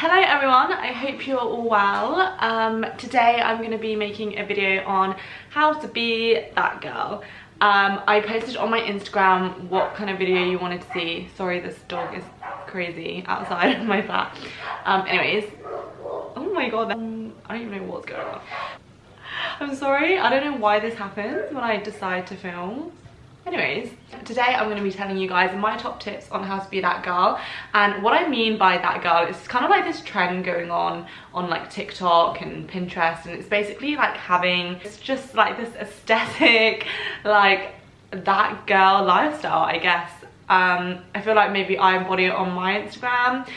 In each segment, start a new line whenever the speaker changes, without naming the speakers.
Hello everyone, I hope you're all well. Today I'm going to be making a video on how to be that girl. I posted on my Instagram what kind of video you wanted to see. Sorry, this dog is crazy outside of my flat. Anyways, oh my god, I don't even know what's going on. I'm sorry, I don't know why this happens when I decide to film. Anyways, today I'm going to be telling you guys my top tips on how to be that girl. And what I mean by that girl is kind of like this trend going on like TikTok and Pinterest, and it's basically like it's just like this aesthetic, like that girl lifestyle, I guess. I feel like maybe I embody it on my Instagram.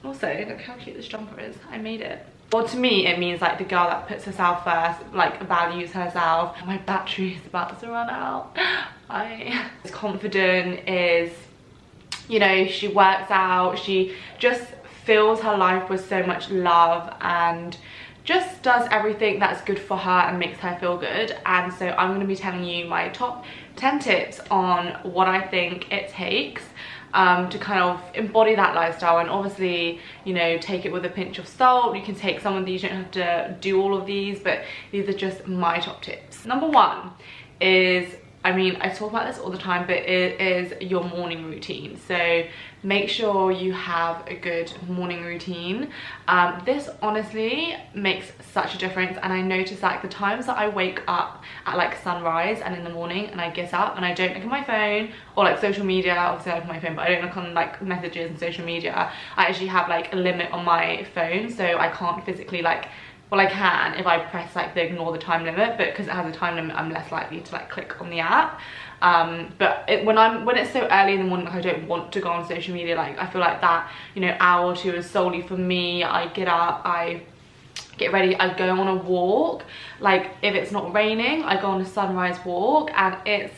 Also, look how cute this jumper is. I made it. Well, to me, it means like the girl that puts herself first, like values herself. My battery is about to run out. Is confident, is, you know, she works out, she just fills her life with so much love and just does everything that's good for her and makes her feel good. And so I'm going to be telling you my top 10 tips on what I think it takes to kind of embody that lifestyle. And obviously, you know, take it with a pinch of salt. You can take some of these, you don't have to do all of these, but these are just my top tips. Number one is, I mean, I talk about this all the time, but it is your morning routine. So make sure you have a good morning routine. This honestly makes such a difference, and I notice like the times that I wake up at like sunrise and in the morning and I get up and I don't look at my phone or like social media. Obviously I look at my phone, but I don't look on like messages and social media. I actually have like a limit on my phone, so I can't physically like, well, I can if I press like the ignore the time limit, but because it has a time limit, I'm less likely to like click on the app. But when it's so early in the morning, like I don't want to go on social media. Like I feel like that, you know, hour or two is solely for me. I get up, I get ready, I go on a walk. Like if it's not raining, I go on a sunrise walk, and it's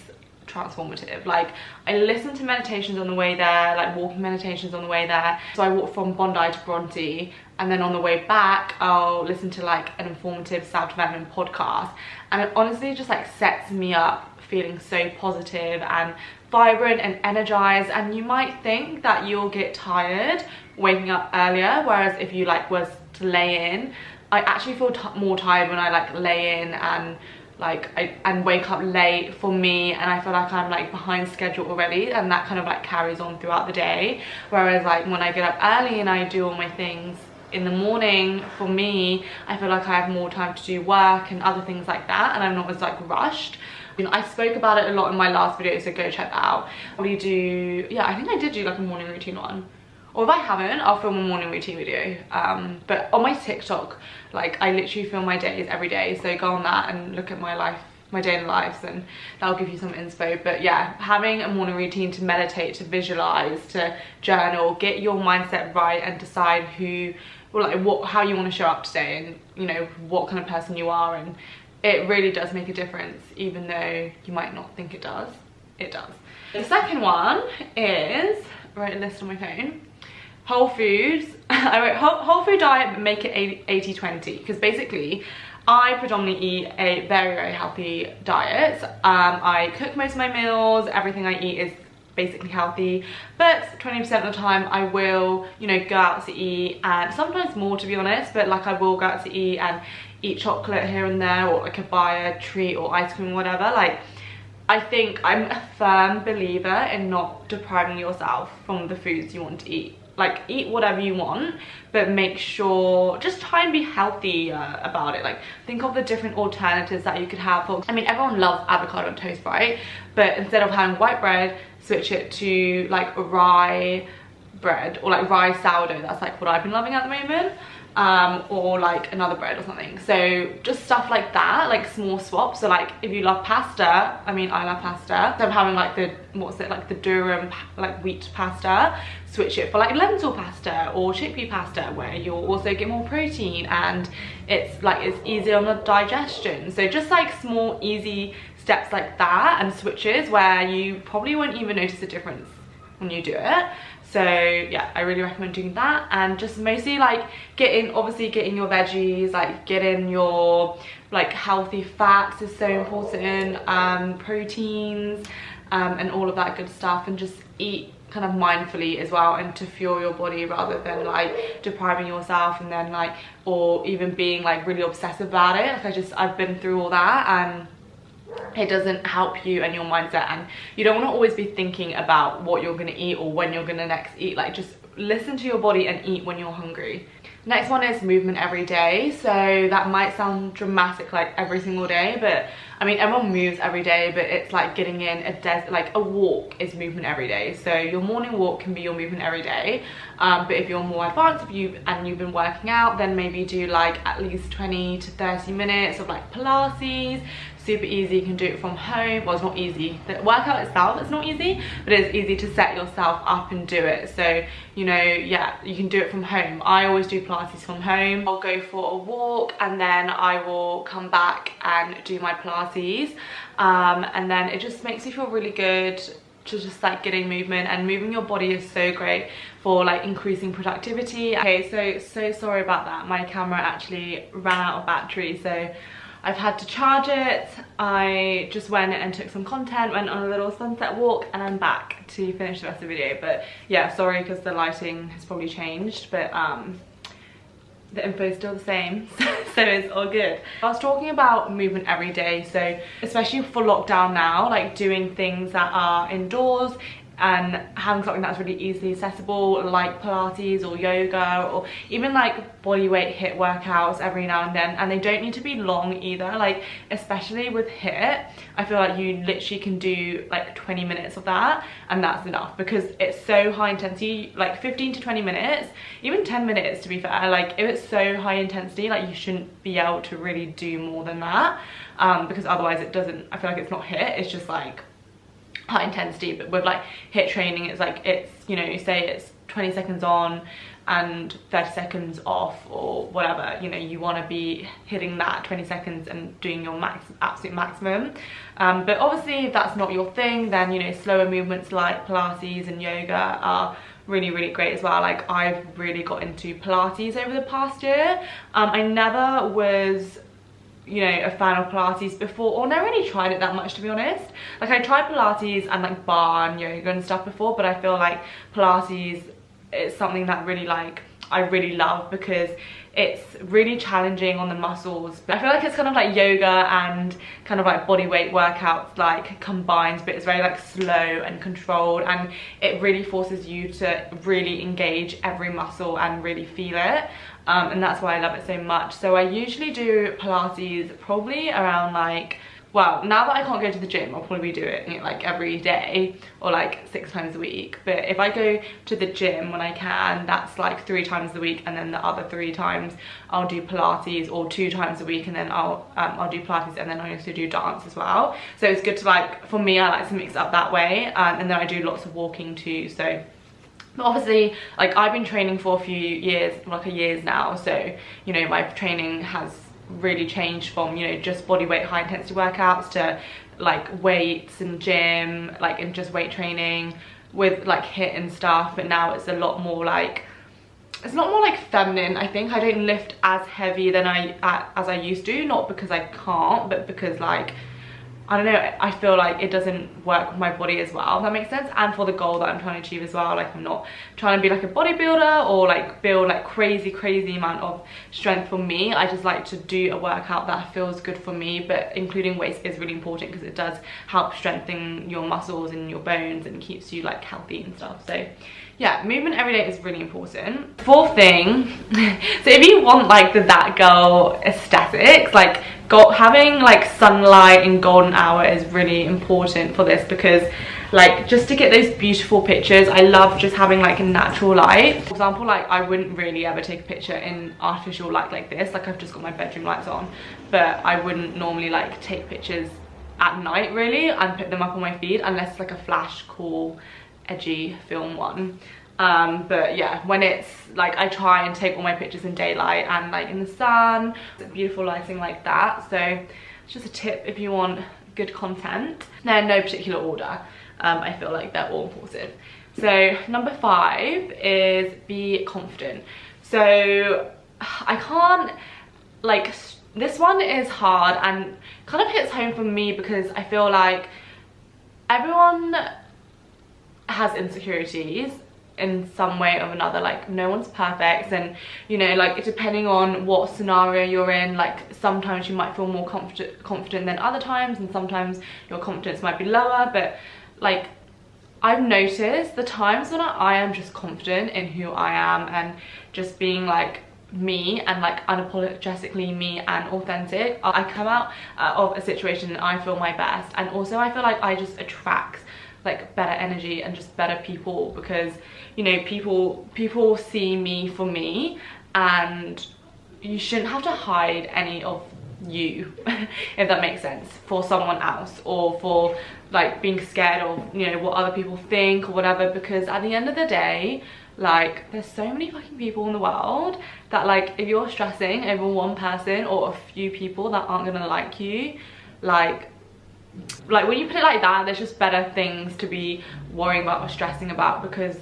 transformative. Like I listen to meditations on the way there, like walking meditations on the way there. So I walk from Bondi to Bronte, and then on the way back I'll listen to like an informative self-development podcast, and it honestly just like sets me up feeling so positive and vibrant and energized. And you might think that you'll get tired waking up earlier, whereas if you like was to lay in, I actually feel more tired when I like lay in and like and wake up late for me, and I feel like I'm like behind schedule already, and that kind of like carries on throughout the day. Whereas like when I get up early and I do all my things in the morning, for me, I feel like I have more time to do work and other things like that, and I'm not as like rushed. You know, I spoke about it a lot in my last video, so go check that out. I think I did do like a morning routine one. Or if I haven't, I'll film a morning routine video. But on my TikTok, like I literally film my days every day, so go on that and look at my life, my daily lives, and that'll give you some inspo. But yeah, having a morning routine to meditate, to visualize, to journal, get your mindset right and decide how you want to show up today, and you know what kind of person you are, and it really does make a difference, even though you might not think it does. It does. The second one is, I wrote a list on my phone, whole foods. I wrote whole food diet, but make it 80-20, because basically I predominantly eat a very, very healthy diet. I cook most of my meals, everything I eat is basically healthy, but 20% of the time I will, you know, go out to eat, and sometimes more, to be honest, but like I will go out to eat and eat chocolate here and there, or like buy a treat or ice cream or whatever. Like I think I'm a firm believer in not depriving yourself from the foods you want to eat. Like eat whatever you want, but make sure, just try and be healthy about it. Like think of the different alternatives that you could have. I mean, everyone loves avocado on toast, right? But instead of having white bread, switch it to like rye bread, or like rye sourdough. That's like what I've been loving at the moment. Or like another bread or something. So just stuff like that, like small swaps. So like if you love pasta, I mean I love pasta, so I'm having like the, what's it, like the durum like wheat pasta, switch it for like lentil pasta or chickpea pasta, where you'll also get more protein, and it's like it's easier on the digestion. So just like small easy steps like that, and switches where you probably won't even notice a difference when you do it. So yeah, I really recommend doing that, and just mostly like getting your veggies, like getting your like healthy fats is so important, proteins, and all of that good stuff, and just eat kind of mindfully as well, and to fuel your body rather than like depriving yourself and then like, or even being like really obsessive about it. Like I've been through all that, and it doesn't help you and your mindset, and you don't want to always be thinking about what you're going to eat or when you're going to next eat. Like just listen to your body and eat when you're hungry. Next one is movement every day. So that might sound dramatic, like every single day, but I mean everyone moves every day, but it's like getting in like a walk is movement every day. So your morning walk can be your movement every day, but if you're more advanced, if you've been working out, then maybe do like at least 20 to 30 minutes of like Pilates. Super easy, you can do it from home. Well, it's not easy, the workout itself is not easy, but it's easy to set yourself up and do it. So, you know, yeah, you can do it from home. I always do Pilates from home. I'll go for a walk and then I will come back and do my Pilates, and then it just makes me feel really good to just like getting movement, and moving your body is so great for like increasing productivity. Okay, so sorry about that, my camera actually ran out of battery, so I've had to charge it. I just went and took some content, went on a little sunset walk, and I'm back to finish the rest of the video. But yeah, sorry because the lighting has probably changed, but the info is still the same, so it's all good. I was talking about movement every day, so especially for lockdown now, like doing things that are indoors and having something that's really easily accessible, like Pilates or yoga, or even like body weight HIIT workouts every now and then. And they don't need to be long either, like especially with HIIT, I feel like you literally can do like 20 minutes of that and that's enough, because it's so high intensity. Like 15 to 20 minutes, even 10 minutes to be fair, like if it's so high intensity, like you shouldn't be able to really do more than that, because otherwise it doesn't, I feel like it's not HIIT, it's just like high intensity. But with like HIIT training, it's like, it's, you know, say it's 20 seconds on and 30 seconds off or whatever, you know, you want to be hitting that 20 seconds and doing your absolute maximum. But obviously if that's not your thing, then, you know, slower movements like Pilates and yoga are really great as well. Like I've really got into Pilates over the past year. I never was, you know, a fan of Pilates before, or never really tried it that much, to be honest. Like I tried Pilates and like bar and yoga and stuff before, but I feel like Pilates is something that really like I really love, because it's really challenging on the muscles. But I feel like it's kind of like yoga and kind of like body weight workouts like combined, but it's very like slow and controlled, and it really forces you to really engage every muscle and really feel it. And that's why I love it so much. So I usually do Pilates probably around like, well, now that I can't go to the gym, I'll probably do it, you know, like every day or like 6 times a week. But if I go to the gym when I can, that's like 3 times a week, and then the other 3 times I'll do Pilates, or 2 times a week, and then I'll do Pilates, and then I also do dance as well. So it's good to like, for me, I like to mix it up that way, and then I do lots of walking too. So but obviously, like I've been training for a few years, like a year's now, so you know my training has really changed from, you know, just body weight high intensity workouts to like weights and gym, like, and just weight training with like HIIT and stuff. But now it's a lot more like, it's not more like feminine. I think I don't lift as heavy than as I used to, not because I can't, but because like, I don't know, I feel like it doesn't work with my body as well, if that makes sense, and for the goal that I'm trying to achieve as well. Like I'm not trying to be like a bodybuilder or like build like crazy amount of strength. For me, I just like to do a workout that feels good for me, but including weights is really important because it does help strengthen your muscles and your bones and keeps you like healthy and stuff. So yeah, movement every day is really important. 4th thing, so if you want like the that girl aesthetics, like having like sunlight and golden hour is really important for this, because like just to get those beautiful pictures, I love just having like a natural light. For example, like I wouldn't really ever take a picture in artificial light like this, like I've just got my bedroom lights on, but I wouldn't normally like take pictures at night really and put them up on my feed unless it's like a flash cool edgy film one. But yeah, when it's like, I try and take all my pictures in daylight and like in the sun, beautiful lighting like that. So it's just a tip if you want good content. They're in no particular order. I feel like they're all important. So number 5 is be confident. So I can't, like, this one is hard and kind of hits home for me, because I feel like everyone has insecurities in some way or another. Like, no one's perfect, and you know, like, depending on what scenario you're in, like sometimes you might feel more confident than other times, and sometimes your confidence might be lower. But like, I've noticed the times when I am just confident in who I am and just being like me and like unapologetically me and authentic, I come out of a situation and I feel my best. And also I feel like I just attract like better energy and just better people, because you know, people see me for me, and you shouldn't have to hide any of you if that makes sense, for someone else, or for like being scared of, you know, what other people think or whatever. Because at the end of the day, like, there's so many fucking people in the world that, like, if you're stressing over one person or a few people that aren't gonna like you, like when you put it like that, there's just better things to be worrying about or stressing about. Because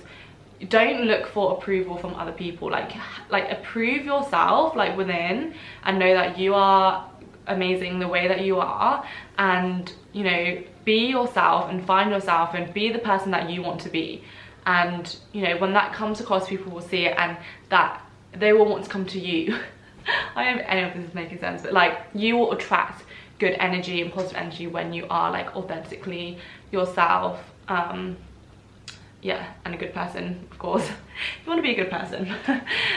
don't look for approval from other people. Like approve yourself, like, within, and know that you are amazing the way that you are, and you know, be yourself and find yourself and be the person that you want to be. And you know, when that comes across, people will see it, and that they will want to come to you. I don't know if any of this is making sense, but like, you will attract good energy and positive energy when you are like authentically yourself. Yeah, and a good person, of course. You want to be a good person.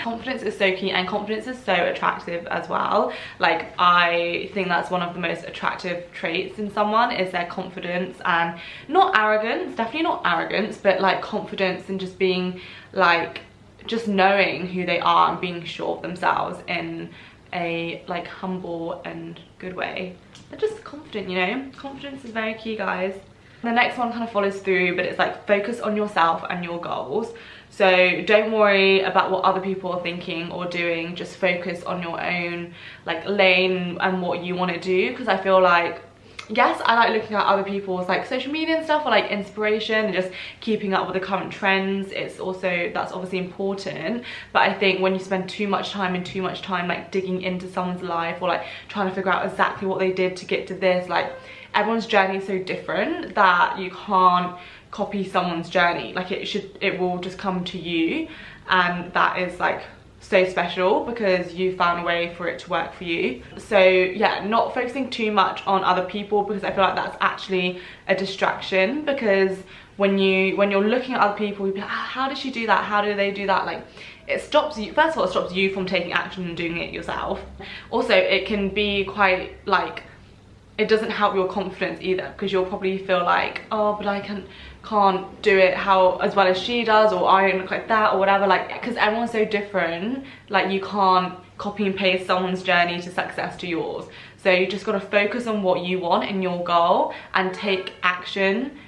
Confidence is so key, and confidence is so attractive as well. Like, I think that's one of the most attractive traits in someone, is their confidence. And not arrogance, definitely not arrogance, but like confidence and just being like, just knowing who they are and being sure of themselves in a like humble and good way. They're just confident, you know. Confidence is very key, guys. The next one kind of follows through, but it's like, focus on yourself and your goals. So don't worry about what other people are thinking or doing. Just focus on your own like lane and what you want to do. Because I feel like, yes, I like looking at other people's like social media and stuff, or like inspiration and just keeping up with the current trends. It's also, that's obviously important, but I think when you spend too much time like digging into someone's life, or like trying to figure out exactly what they did to get to this, like, everyone's journey is so different that you can't copy someone's journey. Like, it will just come to you, and that is like so special because you found a way for it to work for you. So yeah, not focusing too much on other people, because I feel like that's actually a distraction. Because when you're looking at other people, you'll be like, how did she do that, how do they do that? Like, it stops you, first of all, it stops you from taking action and doing it yourself. Also, it can be quite like, it doesn't help your confidence either, because you'll probably feel like, oh, but I can't do it as well as she does, or I don't look like that, or whatever. Like, because everyone's so different, like, you can't copy and paste someone's journey to success to yours. So you just got to focus on what you want and your goal, and take action,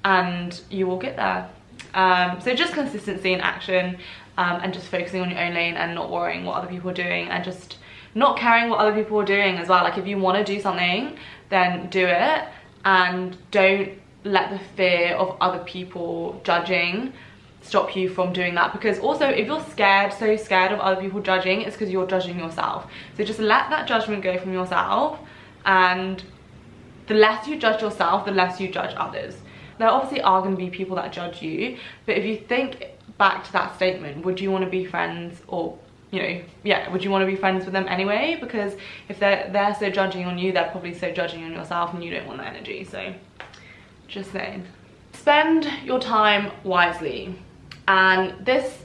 and you will get there. So just consistency and action, and just focusing on your own lane, and not worrying what other people are doing, and just not caring what other people are doing as well. Like, if you want to do something, then do it, and don't let the fear of other people judging stop you from doing that. Because also, if you're so scared of other people judging, it's because you're judging yourself. So just let that judgment go from yourself, and the less you judge yourself, the less you judge others. There obviously are going to be people that judge you, but if you think back to that statement, would you want to be friends, or you know, yeah, would you want to be friends with them anyway? Because if they're so judging on you, they're probably so judging on yourself, and you don't want that energy. So just saying, spend your time wisely. And this,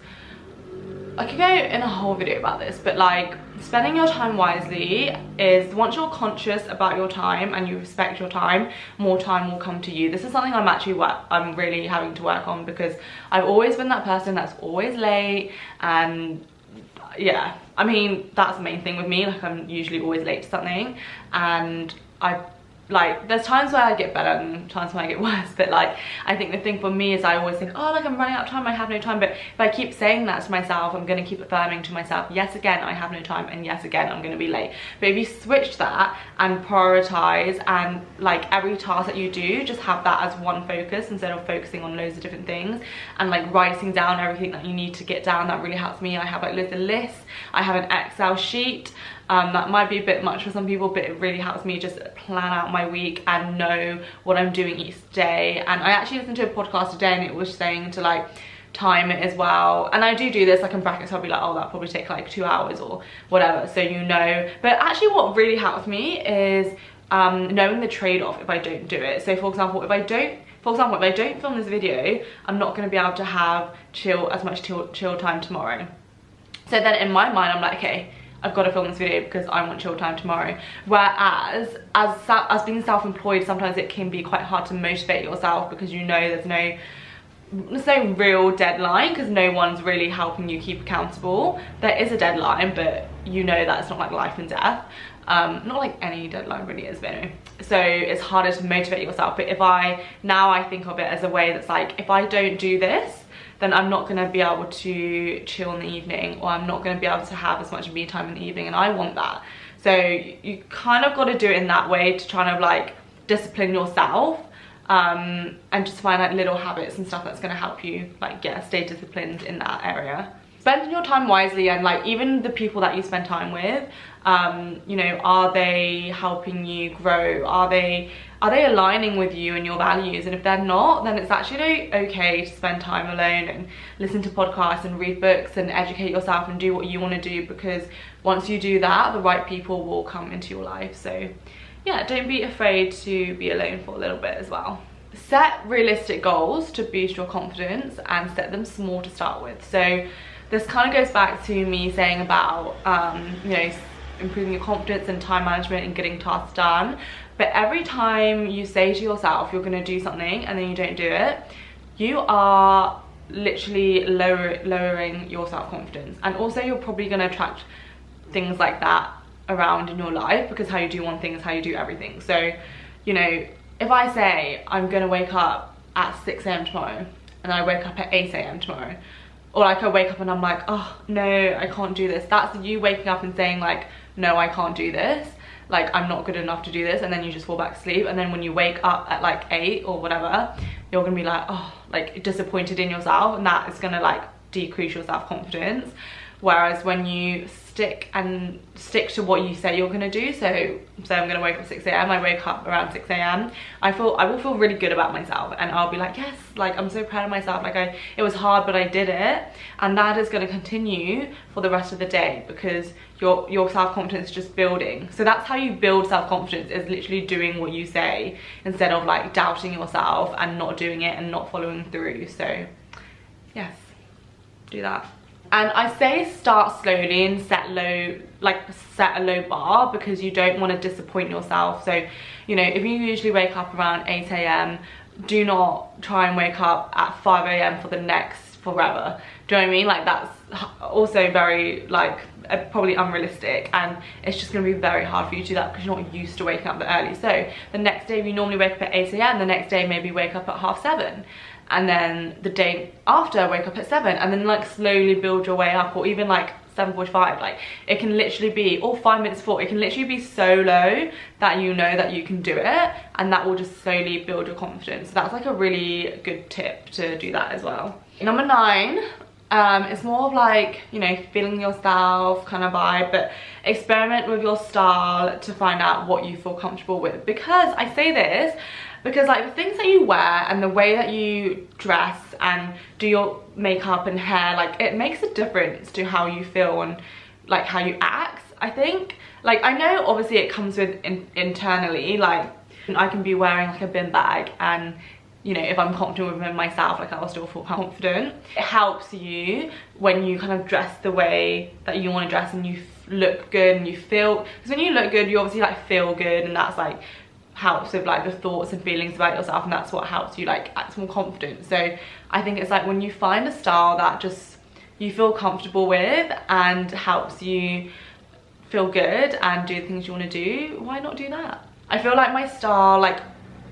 I could go in a whole video about this, but like, spending your time wisely is, once you're conscious about your time and you respect your time, more time will come to you. This is something I'm really having to work on, because I've always been that person that's always late. And yeah, I mean, that's the main thing with me. Like, I'm usually always late to something, and there's times where I get better and times where I get worse, but like, I think the thing for me is, I always think, oh, like, I'm running out of time, I have no time. But if I keep saying that to myself, I'm going to keep affirming to myself, yes, again, I have no time, and yes, again, I'm going to be late. But if you switch that and prioritize, and like, every task that you do, just have that as one focus instead of focusing on loads of different things, and like writing down everything that you need to get down, that really helps me. I have like loads of lists, I have an Excel sheet. That might be a bit much for some people, but it really helps me just plan out my my week and know what I'm doing each day. And I actually listened to a podcast today and it was saying to like time it as well. And I do this like in brackets. I'll be like, oh, that probably take like 2 hours or whatever, so you know. But actually what really helps me is knowing the trade-off if I don't do it. So for example, if I don't film this video, I'm not going to be able to have as much chill time tomorrow. So then in my mind, I'm like, okay, I've got to film this video because I want chill time tomorrow. Whereas as being self-employed, sometimes it can be quite hard to motivate yourself because you know there's no real deadline, because no one's really helping you keep accountable. There is a deadline, but you know that it's not like life and death. Not like any deadline really is, but anyway. So it's harder to motivate yourself. But now I think of it as a way that's like, if I don't do this, then I'm not going to be able to chill in the evening, or I'm not going to be able to have as much me time in the evening, and I want that. So you kind of got to do it in that way to try to like discipline yourself, and just find like little habits and stuff that's going to help you like stay disciplined in that area. Spending your time wisely, and like even the people that you spend time with, you know, are they helping you grow? Are they aligning with you and your values? And if they're not, then it's actually okay to spend time alone and listen to podcasts and read books and educate yourself and do what you want to do, because once you do that, the right people will come into your life. So yeah, don't be afraid to be alone for a little bit as well. Set realistic goals to boost your confidence and set them small to start with. So this kind of goes back to me saying about you know, improving your confidence and time management and getting tasks done. But every time you say to yourself you're going to do something and then you don't do it, you are literally lowering your self-confidence. And also you're probably going to attract things like that around in your life, because how you do one thing is how you do everything. So, you know, if I say I'm going to wake up at 6 AM tomorrow and I wake up at 8 AM tomorrow, or like I wake up and I'm like, oh no, I can't do this. That's you waking up and saying like, no, I can't do this. Like, I'm not good enough to do this. And then you just fall back to sleep. And then when you wake up at like 8 or whatever, you're gonna be like, oh, like disappointed in yourself. And that is gonna like decrease your self-confidence. Whereas when you stick to what you say you're gonna do, so I'm gonna wake up at 6 AM, I wake up around 6 AM, I will feel really good about myself, and I'll be like, yes, like I'm so proud of myself, like it was hard but I did it. And that is gonna continue for the rest of the day, because your self-confidence is just building. So that's how you build self-confidence, is literally doing what you say instead of like doubting yourself and not doing it and not following through. So yes, do that. And I say start slowly and set a low bar, because you don't want to disappoint yourself. So, you know, if you usually wake up around 8 AM, do not try and wake up at 5 AM for the next forever. Do you know what I mean? Like, that's also very like probably unrealistic, and it's just going to be very hard for you to do that because you're not used to waking up that early. So the next day, if you normally wake up at 8 AM, the next day maybe wake up at 6:30. And then the day after, wake up at 7, and then like slowly build your way up, or even like 7:45. Like, it can literally be, or 5 minutes before, it can literally be so low that you know that you can do it, and that will just slowly build your confidence. So that's like a really good tip to do that as well. Number 9, it's more of like, you know, feeling yourself kind of vibe, but experiment with your style to find out what you feel comfortable with. Because I say this because like the things that you wear and the way that you dress and do your makeup and hair, like it makes a difference to how you feel and like how you act, I think. Like, I know obviously it comes with internally, like I can be wearing like a bin bag, and you know, if I'm confident within myself, like I'll still feel confident. It helps you when you kind of dress the way that you want to dress and you look good and you feel, because when you look good, you obviously like feel good, and that's like helps with like the thoughts and feelings about yourself, and that's what helps you like act more confident. So I think it's like when you find a style that just you feel comfortable with and helps you feel good and do the things you want to do, why not do that? I feel like my style like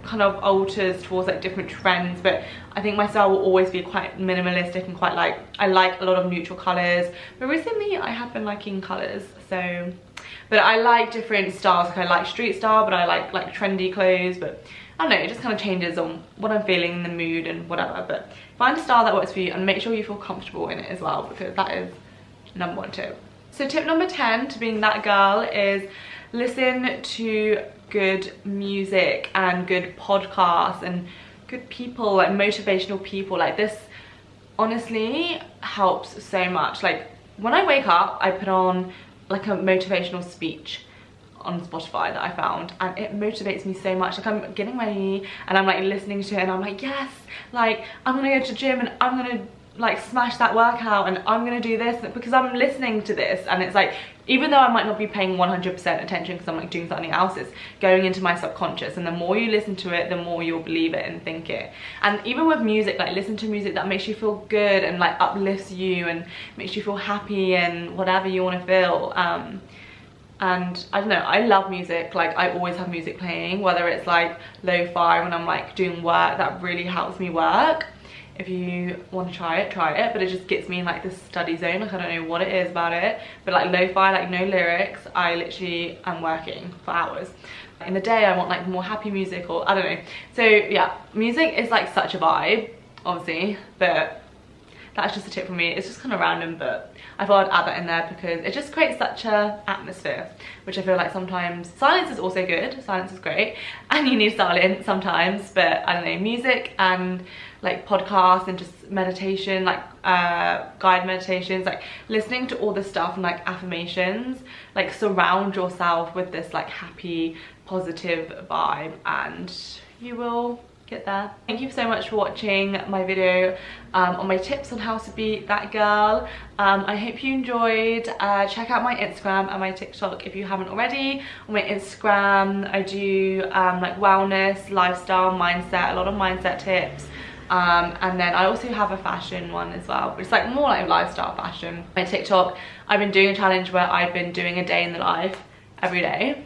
kind of alters towards like different trends, but I think my style will always be quite minimalistic and quite like, I like a lot of neutral colors, but recently I have been liking colors. So, but I like different styles. Like I like street style, but I like trendy clothes. But I don't know, it just kind of changes on what I'm feeling, the mood and whatever. But find a style that works for you and make sure you feel comfortable in it as well, because that is number 1 tip. So tip number 10 to being that girl is listen to good music and good podcasts and good people, like motivational people. Like this honestly helps so much. Like when I wake up, I put on like a motivational speech on Spotify that I found, and it motivates me so much. Like I'm getting ready and I'm like listening to it and I'm like, yes, like I'm gonna go to the gym and I'm gonna like smash that workout and I'm gonna do this, because I'm listening to this. And it's like, even though I might not be paying 100% attention because I'm like doing something else, it's going into my subconscious, and the more you listen to it, the more you'll believe it and think it. And even with music, like listen to music that makes you feel good and like uplifts you and makes you feel happy and whatever you want to feel. And I don't know, I love music. Like I always have music playing, whether it's like lo-fi when I'm like doing work, that really helps me work. If you want to try it, but it just gets me in like this study zone. Like I don't know what it is about it, but like lo-fi, like no lyrics, I literally am working for hours. In the day I want like more happy music, or I don't know. So yeah, music is like such a vibe, obviously, but that's just a tip from me. It's just kind of random, but I thought I'd add that in there because it just creates such a atmosphere, which I feel like sometimes silence is also good. Silence is great and you need silence sometimes, but I don't know, music and like podcasts and just meditation, like guided meditations, like listening to all this stuff and like affirmations, like surround yourself with this like happy, positive vibe and you will get there. Thank you so much for watching my video on my tips on how to be that girl. I hope you enjoyed. Check out my Instagram and my TikTok if you haven't already. On my Instagram I do like wellness, lifestyle, mindset, a lot of mindset tips. And then I also have a fashion one as well, but it's like more like lifestyle fashion. My TikTok, I've been doing a challenge where I've been doing a day in the life every day.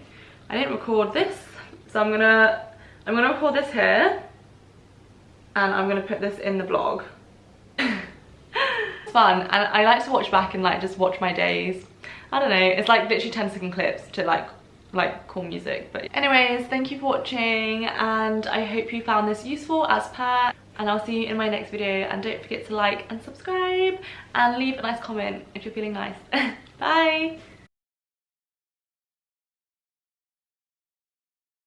I didn't record this, so I'm gonna record this here and I'm gonna put this in the vlog. It's fun, and I like to watch back and like just watch my days. I don't know, it's like literally 10-second clips to like cool music. But anyways, thank you for watching and I hope you found this useful as per, and I'll see you in my next video. And don't forget to like and subscribe and leave a nice comment if you're feeling nice. Bye.